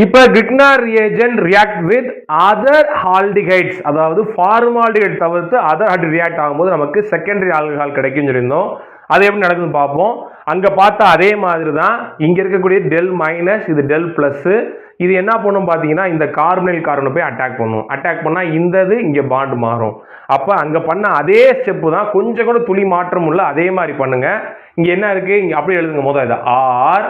இப்போ Grignard reagent react with other aldehydes, அதாவது formaldehyde தவிர்த்து அதர் ஆல்டிஹைட் ரியாக்ட் ஆகும்போது நமக்கு செகண்டரி ஆல்கஹால் கிடைக்கும் சொல்லியிருந்தோம். அது எப்படி நடக்குதுன்னு பார்ப்போம். அங்க பார்த்தா அதே மாதிரி தான் இங்க இருக்கக்கூடிய டெல் மைனஸ், இது டெல் பிளஸ். இது என்ன பண்ணும் பார்த்தீங்கன்னா இந்த கார்பனைல் கார்பனை போய் அட்டாக் பண்ணும். அட்டாக் பண்ணா இந்த இது இங்க பாண்ட் மாறும். அப்ப அங்க பண்ண அதே ஸ்டெப் தான், கொஞ்சம் கூட துளி மாற்றம் உள்ள அதே மாதிரி பண்ணுங்க. இங்க என்ன இருக்கு, இங்க அப்படியே எழுதுங்க. முதல் இது ஆர்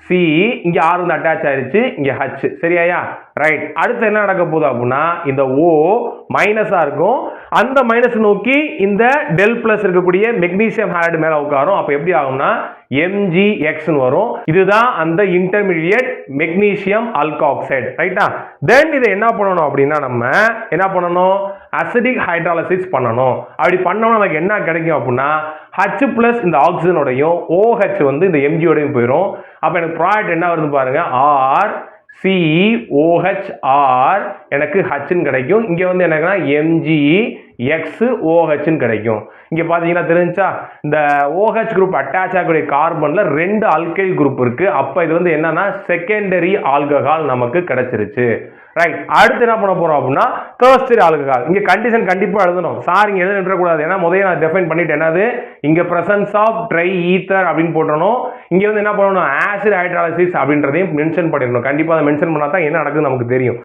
சி, இங்க ஆர் வந்து அட்டாச் ஆயிருச்சு, இங்க ஹச். சரியா? ரைட். அடுத்து என்ன நடக்க போகுது அப்படின்னா இந்த ஓ மைனஸா இருக்கும், அந்த மைனஸ் நோக்கி இந்த டெல் பிளஸ் இருக்கக்கூடிய மெக்னீசியம் ஹைட்ரைடு மேல உட்காரும். அப்ப எப்படி ஆகும்னா MgX வரும். இதுதான் அந்த இன்டர்மீடியட் மெக்னீசியம் ஆல்கஹாக்சைடு. ரைட்டா? தென் இதை என்ன பண்ணணும் அப்படின்னா நம்ம என்ன பண்ணணும், அசிடிக் ஹைட்ராலிசிஸ் பண்ணணும். அப்படி பண்ணோம்னா நமக்கு என்ன கிடைக்கும் அப்படின்னா H பிளஸ் இந்த ஆக்சிஜனோடையும் OH வந்து இந்த MgOடையும் போயிடும். அப்ப எனக்கு ப்ராடக்ட் என்ன வருது பாருங்க, ஆர் COHR எனக்கு ஹச்ன்னு கிடைக்கும். இங்க வந்து என்னன்னா MgXOH கிடைக்கும். இங்க பாத்தீங்கன்னா தெரிஞ்சா இந்த OH குரூப் அட்டாச் ஆகக்கூடிய கார்பன்ல 2 ஆல்கைல் குரூப் இருக்கு. அப்ப இது வந்து என்னன்னா செகண்டரி ஆல்கஹால் நமக்கு கிடைச்சிருச்சு. ரைட். அடுத்து என்ன பண்ண போறோம் அப்படின்னா டெர்ஷியரி ஆல்கஹால். இங்க கண்டிஷன் கண்டிப்பா எழுதணும். சார் இங்க எழுத கூடாது. ஏன்னா முதல்ல நான் டிஃபைன் பண்ணிட்டு என்னது இங்க பிரசன்ஸ் ஆஃப் ட்ரை ஈத்தர் அப்படின்னு போடணும். இங்க வந்து என்ன பண்ணணும், ஆசிட் ஹைட்ராலிசிஸ் அப்படின்றதையும் மென்ஷன் பண்ணிடணும். கண்டிப்பா அதை மென்ஷன் பண்ணா தான் என்ன நடக்குது நமக்கு தெரியும்.